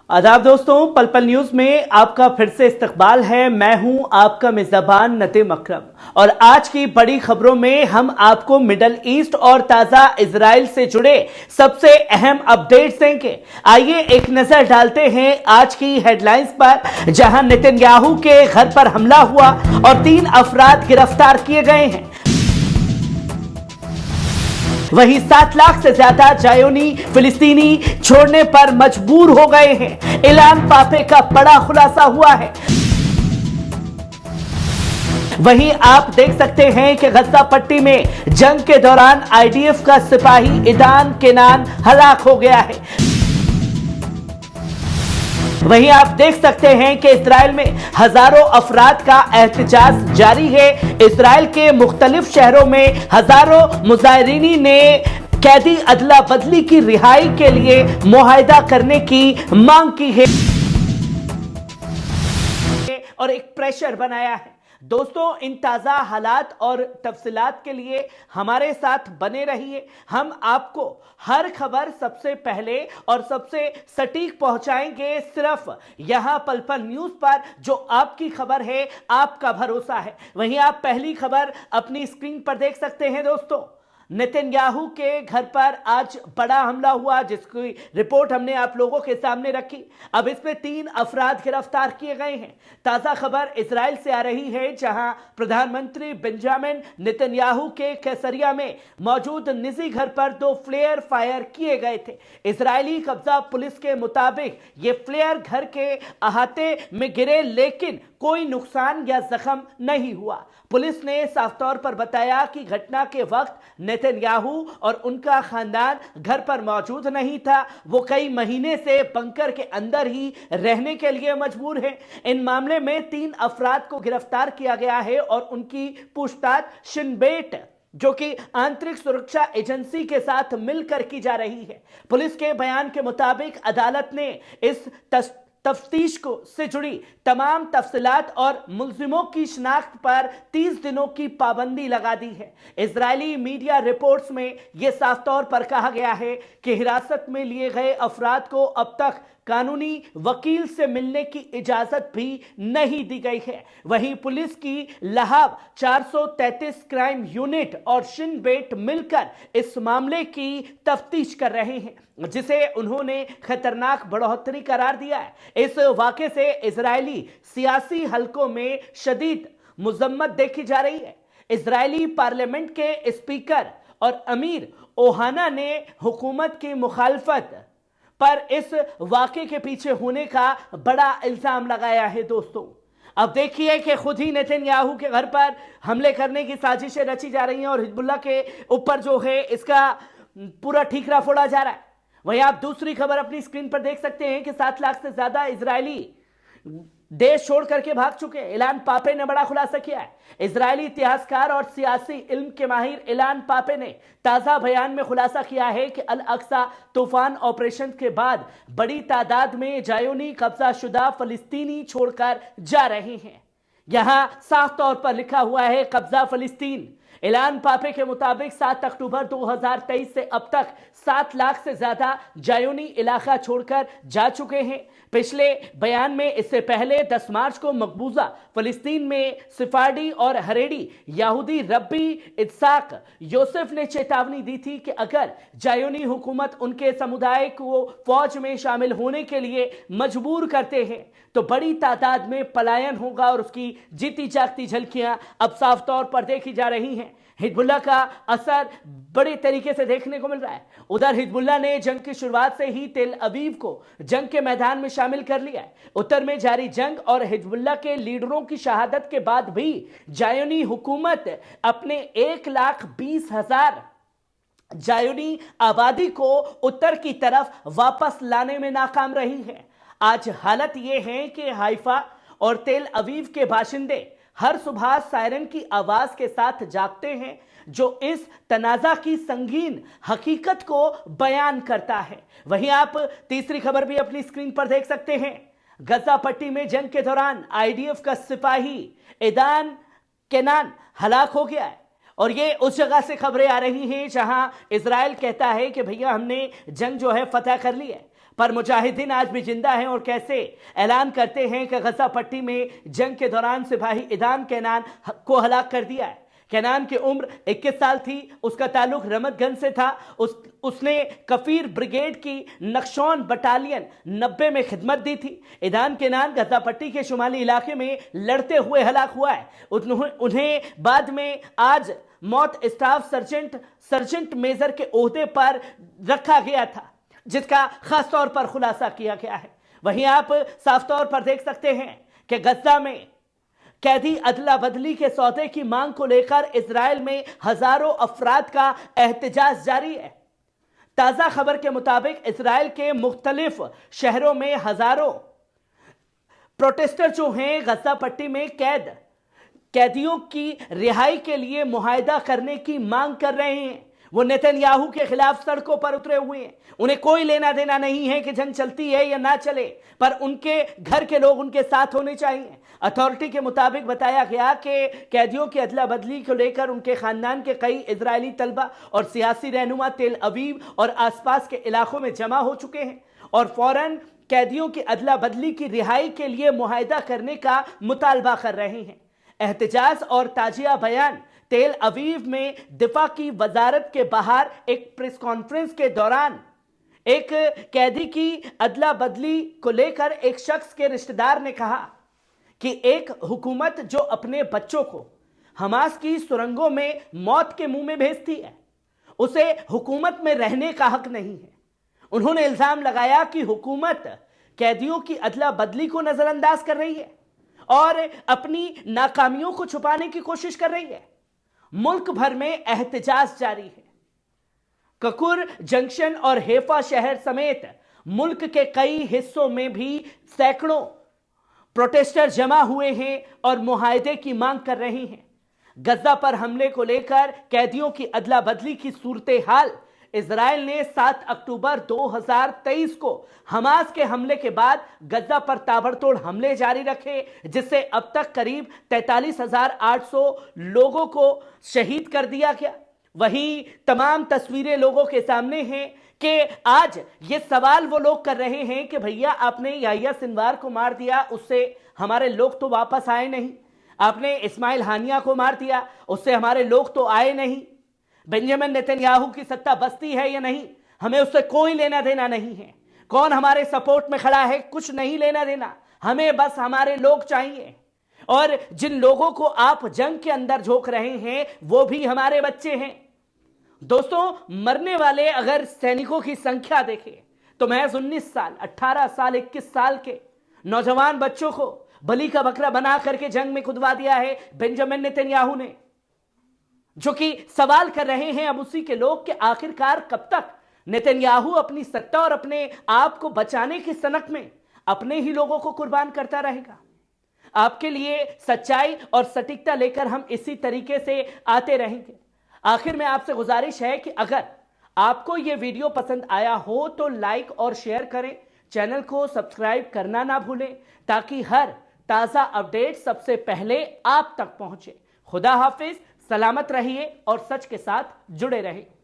आदाब दोस्तों, पल पल न्यूज में आपका फिर से इस्तकबाल है। मैं हूं आपका मेजबान नदीम अकरम और आज की बड़ी खबरों में हम आपको मिडल ईस्ट और ताजा इजराइल से जुड़े सबसे अहम अपडेट्स देंगे। आइए एक नजर डालते हैं आज की हेडलाइंस पर, जहां नेतन्याहू के घर पर हमला हुआ और 3 अफराद गिरफ्तार किए गए हैं। वहीं 7 लाख से ज्यादा जायोनी फिलिस्तीनी छोड़ने पर मजबूर हो गए हैं। इलान पापे का बड़ा खुलासा हुआ है। वहीं आप देख सकते हैं कि गजा पट्टी में जंग के दौरान आईडीएफ का सिपाही इदान केनान हलाक हो गया है। वहीं आप देख सकते हैं कि इजराइल में हजारों अफराद का एहतजाज जारी है। इजराइल के मुख्तलिफ शहरों में हजारों मुजाहिरीन ने कैदी अदला बदली की रिहाई के लिए मुआहदा करने की मांग की है और एक प्रेशर बनाया है। दोस्तों, इन ताजा हालात और तफसीलात के लिए हमारे साथ बने रहिए। हम आपको हर खबर सबसे पहले और सबसे सटीक पहुंचाएंगे, सिर्फ यहां पल पल न्यूज पर, जो आपकी खबर है, आपका भरोसा है। वहीं आप पहली खबर अपनी स्क्रीन पर देख सकते हैं। दोस्तों, नेतन्याहू के घर पर आज बड़ा हमला हुआ, जिसकी रिपोर्ट हमने आप लोगों के सामने रखी। अब इसमें 3 अफराद गिरफ्तार किए गए हैं। ताजा खबर इजराइल से आ रही है, जहां प्रधानमंत्री बेंजामिन नेतन्याहू के कैसरिया में मौजूद निजी घर पर 2 फ्लेयर फायर किए गए थे। इजरायली कब्जा पुलिस के मुताबिक ये फ्लेयर घर के अहाते में गिरे, लेकिन कोई नुकसान या जख्म नहीं हुआ। पुलिस ने साफ तौर पर बताया कि घटना के वक्त नेतन्याहू और उनका खानदान घर पर मौजूद नहीं था। वो कई महीने से बंकर के अंदर ही रहने के लिए मजबूर हैं। इन मामले में 3 अफराद को गिरफ्तार किया गया है और उनकी पूछताछ शिन बेट, जो कि आंतरिक सुरक्षा एजेंसी के साथ मिलकर की जा रही है। पुलिस के बयान के मुताबिक अदालत ने इस तफ्तीश को से जुड़ी तमाम तफसीलात और मुल्जिमों की शिनाख्त पर 30 दिनों की पाबंदी लगा दी है। इजरायली मीडिया रिपोर्ट्स में यह साफ तौर पर कहा गया है कि हिरासत में लिए गए अफराद को अब तक कानूनी वकील से मिलने की इजाजत भी नहीं दी गई है। वहीं पुलिस की लहाब 433 क्राइम यूनिट और शिन बेट मिलकर इस मामले की तफ्तीश कर रहे हैं, जिसे उन्होंने खतरनाक बढ़ोतरी करार दिया है। इस वाक़े से इजरायली सियासी हलकों में शदीद मुजम्मत देखी जा रही है। इजरायली पार्लियामेंट के स्पीकर और अमीर ओहाना ने हुकूमत की मुखालफत पर इस वाक़े के पीछे होने का बड़ा इल्जाम लगाया है। दोस्तों, अब देखिए कि खुद ही नेतन्याहू के घर पर हमले करने की साजिशें रची जा रही हैं और हिजबुल्लाह के ऊपर जो है इसका पूरा ठीकरा फोड़ा जा रहा है। वहीं आप दूसरी खबर अपनी स्क्रीन पर देख सकते हैं कि 7 लाख से ज्यादा इजरायली देश छोड़ करके भाग चुके हैं। इलान पापे ने बड़ा खुलासा किया है। इजरायली इतिहासकार और सियासी इल्म के माहिर इलान पापे ने ताजा बयान में खुलासा किया है कि अल अक्सा तूफान ऑपरेशन के बाद बड़ी तादाद में जायोनी कब्जा शुदा फलिस्तीनी छोड़कर जा रहे हैं। यहां साफ तौर पर लिखा हुआ है कब्जा फलिस्तीन। इलान पापे के मुताबिक 7 अक्टूबर 2023 से अब तक 7 लाख से ज्यादा जायोनी इलाका छोड़कर जा चुके हैं। पिछले बयान में इससे पहले 10 मार्च को मकबूजा फलिस्तीन में सिफारडी और हरेडी यहूदी रब्बी इत्साक योसेफ ने चेतावनी दी थी कि अगर जायोनी हुकूमत उनके समुदाय को फौज में शामिल होने के लिए मजबूर करते हैं तो बड़ी तादाद में पलायन होगा और उसकी जीती जागती झलकियां अब साफ तौर पर देखी जा रही हैं। हिजबुल्लाह का असर बड़े तरीके से देखने को मिल रहा है। उधर हिजबुल्लाह ने जंग की शुरुआत से ही तेल अवीव को जंग के मैदान में शामिल कर लिया है। उत्तर में जारी जंग और हिजबुल्लाह के लीडरों की शहादत के बाद भी जायोनी हुकूमत अपने 1,20,000 जायोनी आबादी को उत्तर की तरफ वापस लाने में नाकाम रही है। आज हालत यह है कि हाइफा और तेल अवीव के बाशिंदे हर सुबह सायरन की आवाज के साथ जागते हैं, जो इस तनाजा की संगीन हकीकत को बयान करता है। वहीं आप तीसरी खबर भी अपनी स्क्रीन पर देख सकते हैं। गजा पट्टी में जंग के दौरान आईडीएफ का सिपाही इदान केनान हलाक हो गया है और ये उस जगह से खबरें आ रही हैं जहां इजराइल कहता है कि भैया हमने जंग जो है फतह कर ली है। पर मुजाहिदीन आज भी जिंदा हैं और कैसे ऐलान करते हैं कि गजा पट्टी में जंग के दौरान सिपाही इदान कैनान को हलाक कर दिया है। कैनान की उम्र 21 साल थी। उसका ताल्लुक रमतगंज से था। उसने कफीर ब्रिगेड की नक्शौन बटालियन 90 में खिदमत दी थी। इदान कैनान गजा पट्टी के शुमाली इलाके में लड़ते हुए हलाक हुआ है। उन्हें बाद में आज मौत स्टाफ सर्जेंट मेजर के ओहदे पर रखा गया था, जिसका खास तौर पर खुलासा किया गया है। वहीं आप साफ तौर पर देख सकते हैं कि गजा में कैदी अदला बदली के सौदे की मांग को लेकर इजराइल में हजारों अफराद का एहतजाज जारी है। ताजा खबर के मुताबिक इजराइल के मुख्तलिफ शहरों में हजारों प्रोटेस्टर जो हैं गजा पट्टी में कैदियों की रिहाई के लिए मुआहदा करने की मांग कर रहे हैं। वो नेतन्याहू के खिलाफ सड़कों पर उतरे हुए हैं। उन्हें कोई लेना देना नहीं है कि जंग चलती है या ना चले, पर उनके घर के लोग उनके साथ होने चाहिए। अथॉरिटी के मुताबिक बताया गया कि कैदियों की अदला बदली को लेकर उनके खानदान के कई इजरायली तलबा और सियासी रहनुमा तेल अवीव और आसपास के इलाकों में जमा हो चुके हैं और फौरन कैदियों की अदला बदली की रिहाई के लिए मुआहदा करने का मुतालबा कर रहे हैं। एहतजाज और ताजिया बयान तेल अवीव में दिफा की वजारत के बाहर एक प्रेस कॉन्फ्रेंस के दौरान एक कैदी की अदला बदली को लेकर एक शख्स के रिश्तेदार ने कहा कि एक हुकूमत जो अपने बच्चों को हमास की सुरंगों में मौत के मुंह में भेजती है, उसे हुकूमत में रहने का हक नहीं है। उन्होंने इल्जाम लगाया कि हुकूमत कैदियों की अदला बदली को नजरअंदाज कर रही है और अपनी नाकामियों को छुपाने की कोशिश कर रही है। मुल्क भर में एहतजाज जारी है। ककुर जंक्शन और हेफा शहर समेत मुल्क के कई हिस्सों में भी सैकड़ों प्रोटेस्टर जमा हुए हैं और मुआहदे की मांग कर रहे हैं। गजा पर हमले को लेकर कैदियों की अदला बदली की सूरत हाल इजराइल ने 7 अक्टूबर 2023 को हमास के हमले के बाद गजा पर ताबड़तोड़ हमले जारी रखे, जिससे अब तक करीब 43,800 लोगों को शहीद कर दिया गया। वहीं तमाम तस्वीरें लोगों के सामने हैं कि आज ये सवाल वो लोग कर रहे हैं कि भैया आपने याह्या सिनवार को मार दिया, उससे हमारे लोग तो वापस आए नहीं। आपने इस्माइल हानिया को मार दिया, उससे हमारे लोग तो आए नहीं। बेंजामिन नेतन्याहू की सत्ता बसती है या नहीं, हमें उससे कोई लेना देना नहीं है। कौन हमारे सपोर्ट में खड़ा है, कुछ नहीं लेना देना। हमें बस हमारे लोग चाहिए। और जिन लोगों को आप जंग के अंदर झोंक रहे हैं वो भी हमारे बच्चे हैं। दोस्तों, मरने वाले अगर सैनिकों की संख्या देखें तो महज 19 साल, 18 साल, 21 साल के नौजवान बच्चों को बलि का बकरा बना करके जंग में कुदवा दिया है बेंजामिन नेतन्याहू ने। जो कि सवाल कर रहे हैं अब उसी के लोग कि आखिरकार कब तक नेतन्याहू अपनी सत्ता और अपने आप को बचाने की सनक में अपने ही लोगों को कुर्बान करता रहेगा। आपके लिए सच्चाई और सटीकता लेकर हम इसी तरीके से आते रहेंगे। आखिर में आपसे गुजारिश है कि अगर आपको यह वीडियो पसंद आया हो तो लाइक और शेयर करें, चैनल को सब्सक्राइब करना ना भूलें ताकि हर ताजा अपडेट सबसे पहले आप तक पहुंचे। खुदा हाफिज, सलामत रहिए और सच के साथ जुड़े रहें।